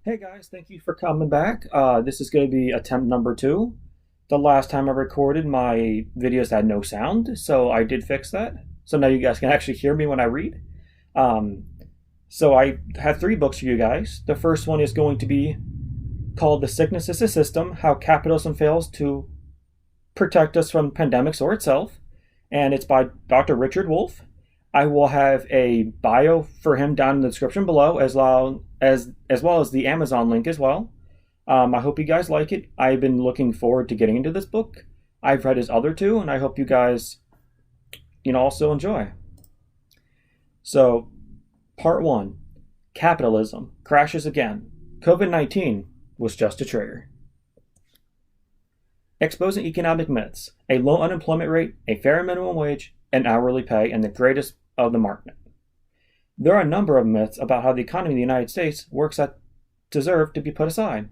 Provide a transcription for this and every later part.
Hey guys, thank you for coming back. This is going to be attempt number 2. The last time I recorded, my videos had no sound, so I did fix that. So now you guys can actually hear me when I read. Um, so I have 3 books for you guys. The first one is going to be called The Sickness is a System, How Capitalism Fails to Protect Us from Pandemics or Itself. And it's by Dr. Richard Wolff. I will have a bio for him down in the description below, as well as the Amazon link as well. I hope you guys like it. I've been looking forward to getting into this book. I've read his other 2, and I hope you guys, also enjoy. So, Part 1, Capitalism Crashes Again. COVID-19 was just a trigger. Exposing economic myths, a low unemployment rate, a fair minimum wage, and hourly pay, and the greatest of the market. There are a number of myths about how the economy of the United States works that deserve to be put aside.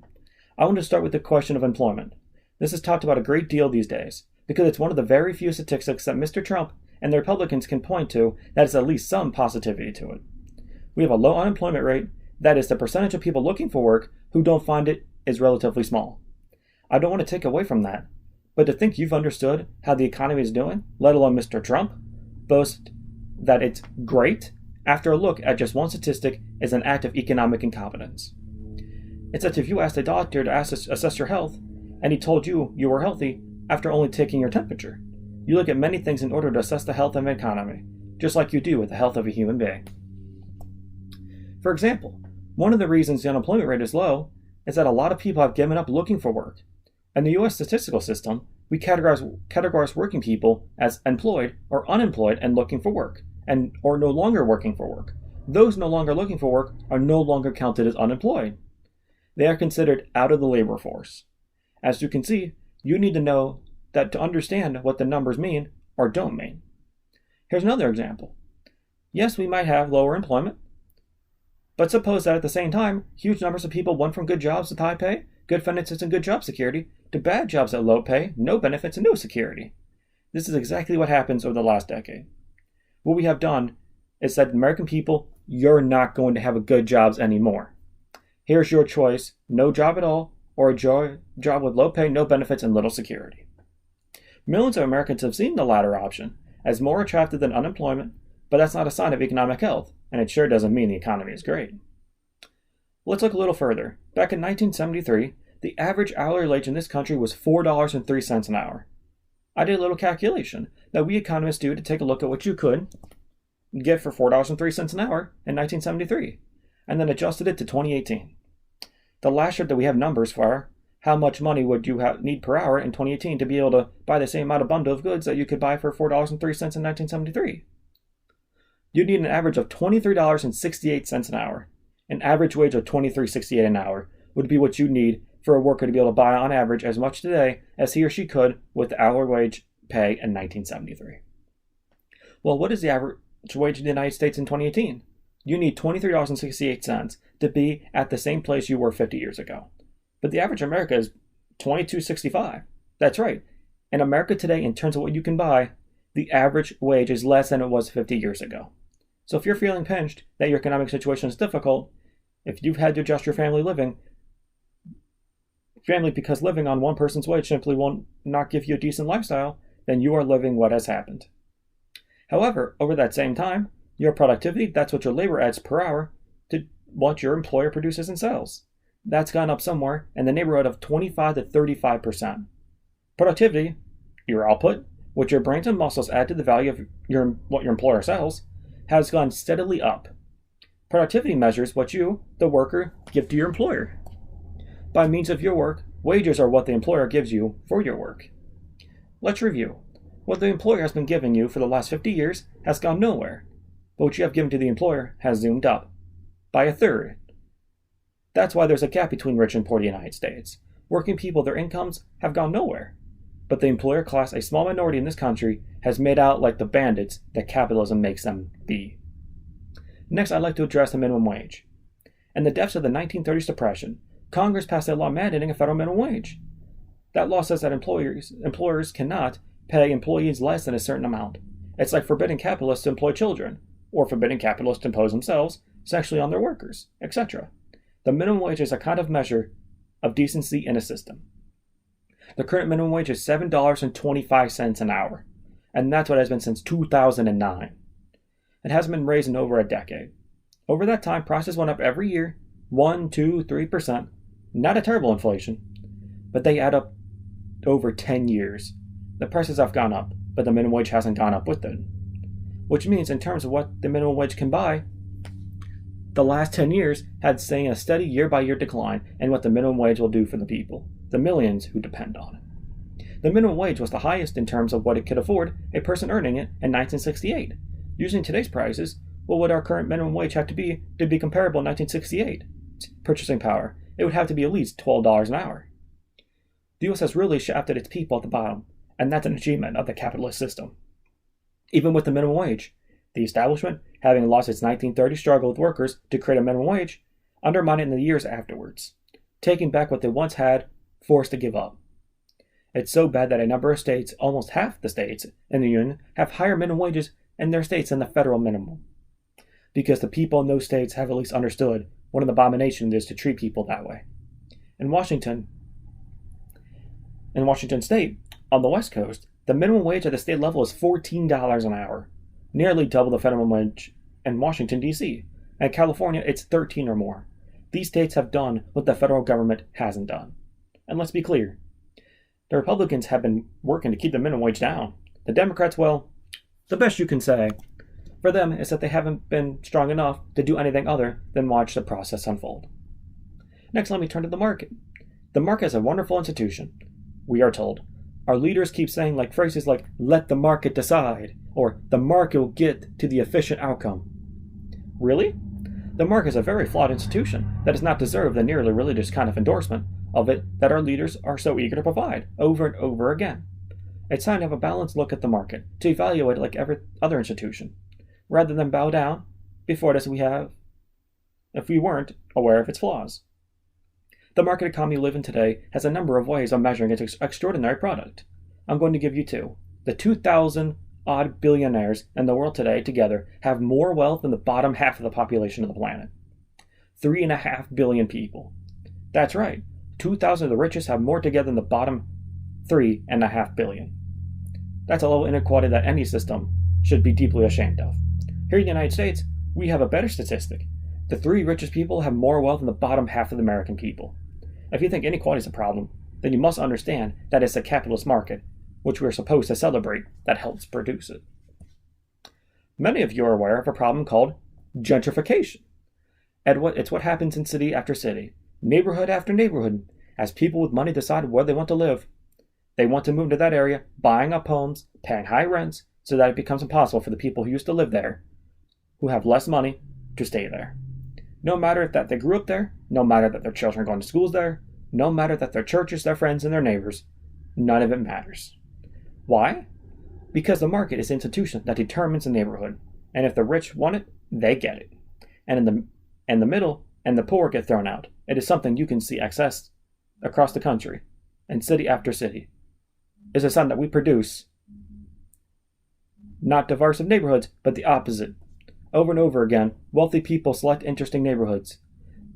I want to start with the question of employment. This is talked about a great deal these days, because it's one of the very few statistics that Mr. Trump and the Republicans can point to that has at least some positivity to it. We have a low unemployment rate, that is, the percentage of people looking for work who don't find it is relatively small. I don't want to take away from that, but to think you've understood how the economy is doing, let alone Mr. Trump, boast that it's great after a look at just one statistic is an act of economic incompetence. It's that if you asked a doctor to assess your health, and he told you you were healthy after only taking your temperature, you look at many things in order to assess the health of an economy, just like you do with the health of a human being. For example, one of the reasons the unemployment rate is low is that a lot of people have given up looking for work. In the U.S. statistical system, we categorize working people as employed or unemployed and looking for work, or no longer working for work. Those no longer looking for work are no longer counted as unemployed. They are considered out of the labor force. As you can see, you need to know that to understand what the numbers mean or don't mean. Here's another example. Yes, we might have lower employment, but suppose that at the same time, huge numbers of people went from good jobs with high pay, good benefits, and good job security to bad jobs at low pay, no benefits, and no security. This is exactly what happens over the last decade. What we have done is said, American people, you're not going to have good jobs anymore. Here's your choice, no job at all, or a job with low pay, no benefits, and little security. Millions of Americans have seen the latter option as more attractive than unemployment, but that's not a sign of economic health, and it sure doesn't mean the economy is great. Let's look a little further. Back in 1973, the average hourly wage in this country was $4.03 an hour. I did a little calculation that we economists do to take a look at what you could get for $4.03 an hour in 1973, and then adjusted it to 2018. The last year that we have numbers for, how much money would you need per hour in 2018 to be able to buy the same amount of bundle of goods that you could buy for $4.03 in 1973? You'd need an average of $23.68 an hour. An average wage of $23.68 an hour would be what you need for a worker to be able to buy on average as much today as he or she could with the hourly wage pay in 1973. Well, what is the average wage in the United States in 2018? You need $23.68 to be at the same place you were 50 years ago. But the average in America is $22.65. That's right. In America today, in terms of what you can buy, the average wage is less than it was 50 years ago. So if you're feeling pinched, that your economic situation is difficult, if you've had to adjust your family because living on one person's wage simply won't not give you a decent lifestyle, then you are living what has happened. However, over that same time, your productivity, that's what your labor adds per hour to what your employer produces and sells. That's gone up somewhere in the neighborhood of 25 to 35%. Productivity, your output, what your brains and muscles add to the value of what your employer sells, has gone steadily up. Productivity measures what you, the worker, give to your employer. By means of your work, wages are what the employer gives you for your work. Let's review. What the employer has been giving you for the last 50 years has gone nowhere, but what you have given to the employer has zoomed up by a third. That's why there's a gap between rich and poor in the United States. Working people, their incomes have gone nowhere, but the employer class, a small minority in this country, has made out like the bandits that capitalism makes them be. Next, I'd like to address the minimum wage. In the depths of the 1930s depression, Congress passed a law mandating a federal minimum wage. That law says that employers cannot pay employees less than a certain amount. It's like forbidding capitalists to employ children, or forbidding capitalists to impose themselves sexually on their workers, etc. The minimum wage is a kind of measure of decency in a system. The current minimum wage is $7.25 an hour, and that's what it has been since 2009. It hasn't been raised in over a decade. Over that time, prices went up every year, 1, 2, 3%. Not a terrible inflation, but they add up over 10 years. The prices have gone up, but the minimum wage hasn't gone up with it. Which means, in terms of what the minimum wage can buy, the last 10 years had seen a steady year-by-year decline in what the minimum wage will do for the people, the millions who depend on it. The minimum wage was the highest in terms of what it could afford a person earning it in 1968. Using today's prices, what would our current minimum wage have to be comparable in 1968? Purchasing power. It would have to be at least $12 an hour. The U.S. has really shafted its people at the bottom, and that's an achievement of the capitalist system. Even with the minimum wage, the establishment, having lost its 1930 struggle with workers to create a minimum wage, undermined it in the years afterwards, taking back what they once had, forced to give up. It's so bad that a number of states, almost half the states in the Union, have higher minimum wages in their states than the federal minimum. Because the people in those states have at least understood what an abomination it is to treat people that way. In Washington State, on the West Coast, the minimum wage at the state level is $14 an hour, nearly double the federal wage in Washington, D.C. In California, it's $13 or more. These states have done what the federal government hasn't done. And let's be clear, the Republicans have been working to keep the minimum wage down. The Democrats, well, the best you can say for them is that they haven't been strong enough to do anything other than watch the process unfold. Next, let me turn to the market. The market is a wonderful institution, we are told. Our leaders keep saying phrases like, let the market decide, or the market will get to the efficient outcome. Really? The market is a very flawed institution that does not deserve the nearly religious kind of endorsement of it that our leaders are so eager to provide, over and over again. It's time to have a balanced look at the market, to evaluate it like every other institution, rather than bow down before it as we have if we weren't aware of its flaws. The market economy we live in today has a number of ways of measuring its extraordinary product. I'm going to give you two. The 2,000-odd billionaires in the world today together have more wealth than the bottom half of the population of the planet. 3.5 billion people. That's right. 2,000 of the richest have more together than the bottom 3.5 billion. That's a level of inequality that any system should be deeply ashamed of. Here in the United States, we have a better statistic. The 3 richest people have more wealth than the bottom half of the American people. If you think inequality is a problem, then you must understand that it's a capitalist market, which we are supposed to celebrate, that helps produce it. Many of you are aware of a problem called gentrification. It's what happens in city after city, neighborhood after neighborhood, as people with money decide where they want to live. They want to move to that area, buying up homes, paying high rents, so that it becomes impossible for the people who used to live there, who have less money, to stay there. No matter that they grew up there, no matter that their children are going to schools there, no matter that their churches, their friends, and their neighbors, none of it matters. Why? Because the market is the institution that determines the neighborhood, and if the rich want it, they get it. And in the middle and the poor get thrown out. It is something you can see accessed across the country, and city after city. It's a sign that we produce not diverse of neighborhoods, but the opposite. Over and over again, wealthy people select interesting neighborhoods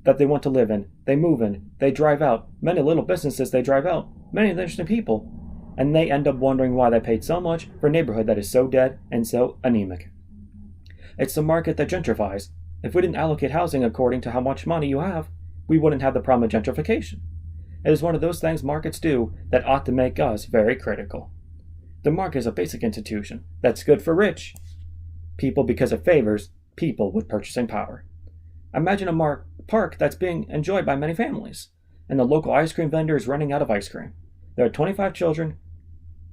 that they want to live in. They move in. They drive out. Many little businesses they drive out. Many interesting people. And they end up wondering why they paid so much for a neighborhood that is so dead and so anemic. It's the market that gentrifies. If we didn't allocate housing according to how much money you have, we wouldn't have the problem of gentrification. It is one of those things markets do that ought to make us very critical. The market is a basic institution that's good for rich people because it favors people with purchasing power. Imagine a park that's being enjoyed by many families, and the local ice cream vendor is running out of ice cream. There are 25 children,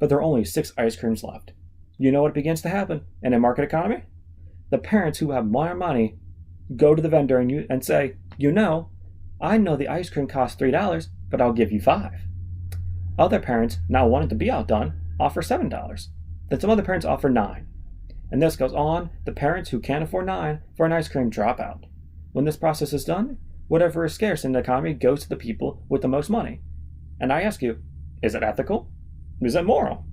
but there are only 6 ice creams left. You know what begins to happen in a market economy? The parents who have more money go to the vendor and say, I know the ice cream costs $3, but I'll give you $5. Other parents, now wanting to be outdone, offer $7. Then some other parents offer $9. And this goes on. The parents who can't afford $9 for an ice cream drop out. When this process is done, whatever is scarce in the economy goes to the people with the most money. And I ask you, is it ethical? Is it moral?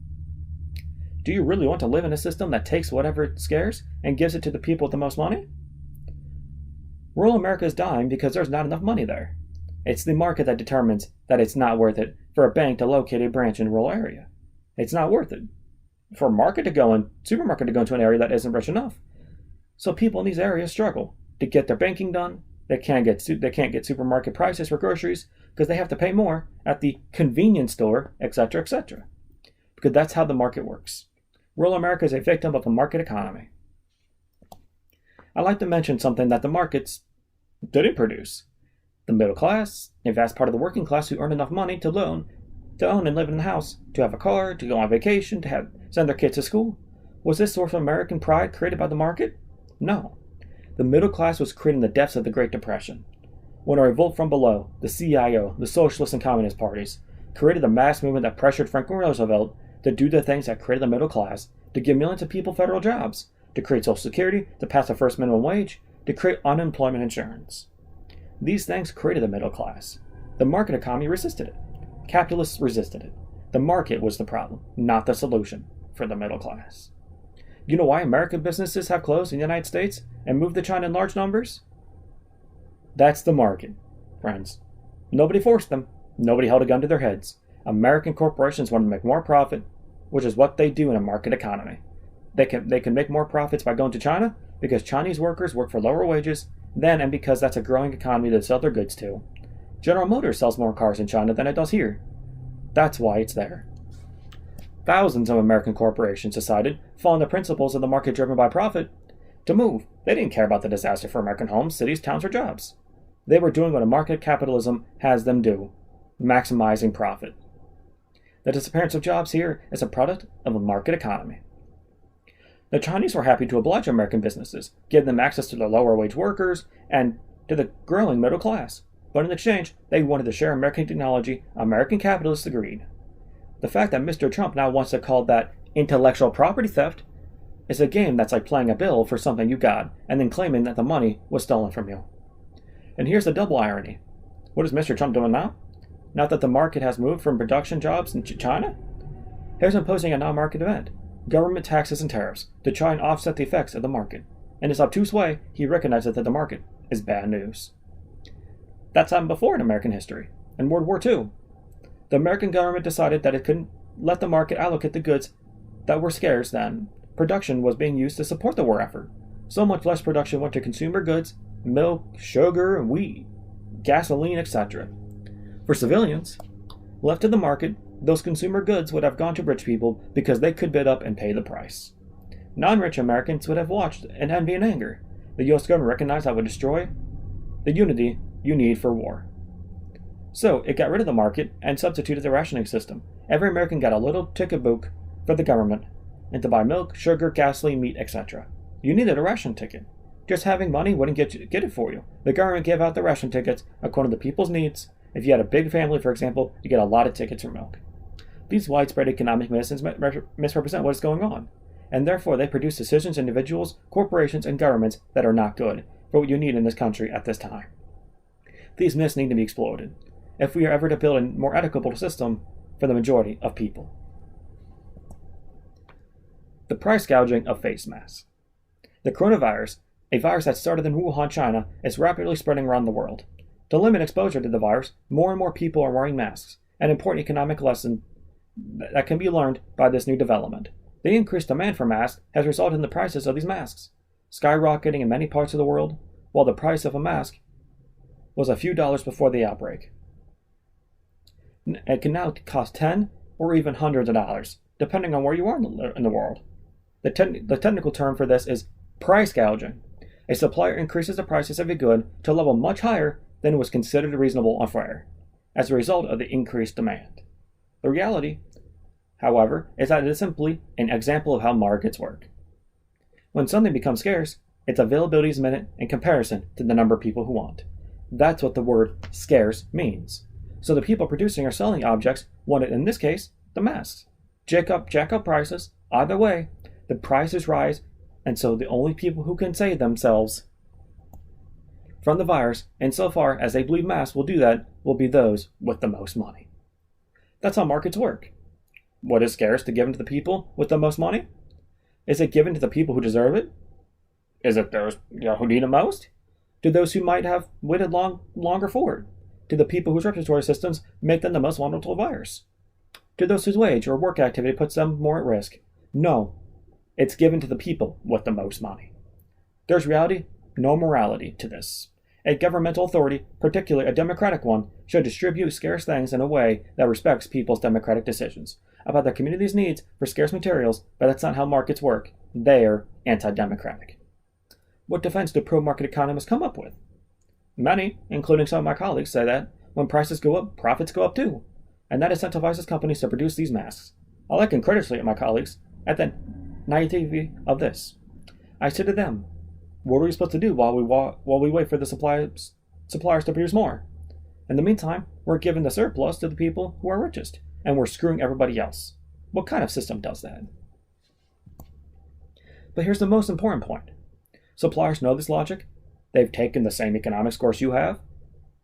Do you really want to live in a system that takes whatever is scarce and gives it to the people with the most money? Rural America is dying because there's not enough money there. It's the market that determines that it's not worth it for a bank to locate a branch in a rural area. It's not worth it for a supermarket to go into an area that isn't rich enough. So people in these areas struggle to get their banking done. They can't get supermarket prices for groceries because they have to pay more at the convenience store, etc., etc. Because that's how the market works. Rural America is a victim of a market economy. I'd like to mention something that the markets didn't produce. The middle class, a vast part of the working class who earn enough money to own and live in the house, to have a car, to go on vacation, to send their kids to school. Was this source of American pride created by the market? No. The middle class was created in the depths of the Great Depression, when a revolt from below, the CIO, the Socialist and Communist parties, created a mass movement that pressured Franklin Roosevelt to do the things that created the middle class, to give millions of people federal jobs, to create Social Security, to pass the first minimum wage, to create unemployment insurance. These things created the middle class. The market economy resisted it. Capitalists resisted it. The market was the problem, not the solution for the middle class. You know why American businesses have closed in the United States and moved to China in large numbers? That's the market, friends. Nobody forced them. Nobody held a gun to their heads. American corporations want to make more profit, which is what they do in a market economy. They can make more profits by going to China because Chinese workers work for lower wages then, and because that's a growing economy to sell their goods to. General Motors sells more cars in China than it does here. That's why it's there. Thousands of American corporations decided, following the principles of the market driven by profit, to move. They didn't care about the disaster for American homes, cities, towns, or jobs. They were doing what a market capitalism has them do, maximizing profit. The disappearance of jobs here is a product of a market economy. The Chinese were happy to oblige American businesses, give them access to the lower wage workers and to the growing middle class. But in exchange, they wanted to share American technology. American capitalists agreed. The fact that Mr. Trump now wants to call that intellectual property theft is a game that's like playing a bill for something you got and then claiming that the money was stolen from you. And here's the double irony. What is Mr. Trump doing now? Now that the market has moved from production jobs in China, he's imposing a non-market event, government taxes and tariffs, to try and offset the effects of the market. In his obtuse way, he recognizes that the market is bad news. That's happened before in American history. In World War II, the American government decided that it couldn't let the market allocate the goods that were scarce then. Production was being used to support the war effort. So much less production went to consumer goods, milk, sugar, wheat, gasoline, etc. For civilians, left to the market, those consumer goods would have gone to rich people because they could bid up and pay the price. Non-rich Americans would have watched in envy and anger. The U.S. government recognized that would destroy the unity you need for war. So it got rid of the market and substituted the rationing system. Every American got a little ticket book for the government and to buy milk, sugar, gasoline, meat, etc. You needed a ration ticket. Just having money wouldn't get it for you. The government gave out the ration tickets according to people's needs. If you had a big family, for example, you get a lot of tickets for milk. These widespread economic misrepresent what is going on, and therefore they produce decisions, individuals, corporations, and governments that are not good for what you need in this country at this time. These myths need to be exploded if we are ever to build a more equitable system for the majority of people. The price gouging of face masks. The coronavirus, a virus that started in Wuhan, China, is rapidly spreading around the world. To limit exposure to the virus, more and more people are wearing masks, an important economic lesson that can be learned by this new development. The increased demand for masks has resulted in the prices of these masks skyrocketing in many parts of the world, while the price of a mask was a few dollars before the outbreak. It can now cost 10 or even hundreds of dollars, depending on where you are in the world. The technical term for this is price gouging. A supplier increases the prices of a good to a level much higher than was considered reasonable or fair, as a result of the increased demand. The reality, however, is that it is simply an example of how markets work. When something becomes scarce, its availability is minute in comparison to the number of people who want. That's what the word scarce means. So the people producing or selling objects wanted, in this case, the masks. Jack up prices. Either way, the prices rise, and so the only people who can save themselves from the virus, insofar as they believe masks will do that, will be those with the most money. That's how markets work. What is scarce to given to the people with the most money? Is it given to the people who deserve it? Is it those who need it most? to those who might have waited longer for it, to the people whose respiratory systems make them the most vulnerable to the virus, to those whose wage or work activity puts them more at risk. No, it's given to the people with the most money. There's reality, no morality to this. A governmental authority, particularly a democratic one, should distribute scarce things in a way that respects people's democratic decisions about their community's needs for scarce materials, but that's not how markets work. They're anti-democratic. What defense do pro-market economists come up with? Many, including some of my colleagues, say that when prices go up, profits go up too, and that incentivizes companies to produce these masks. I like congratulate my colleagues at the naivety of this. I say to them, what are we supposed to do while we wait for the suppliers to produce more? In the meantime, we're giving the surplus to the people who are richest, and we're screwing everybody else. What kind of system does that? But here's the most important point. Suppliers know this logic. They've taken the same economics course you have.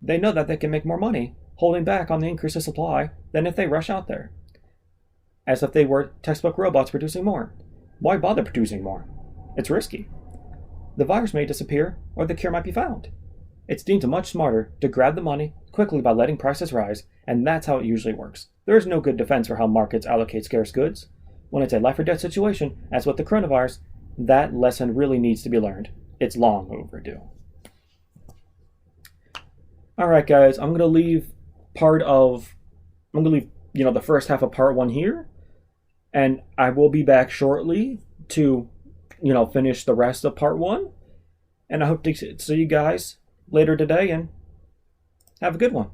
They know that they can make more money holding back on the increase of supply than if they rush out there, as if they were textbook robots producing more. Why bother producing more? It's risky. The virus may disappear, or the cure might be found. It's deemed much smarter to grab the money quickly by letting prices rise, and that's how it usually works. There is no good defense for how markets allocate scarce goods. When it's a life or death situation, as with the coronavirus, that lesson really needs to be learned. It's long overdue. Alright guys, I'm going to leave the first half of part 1 here, and I will be back shortly to finish the rest of part 1, and I hope to see you guys later today, and have a good one.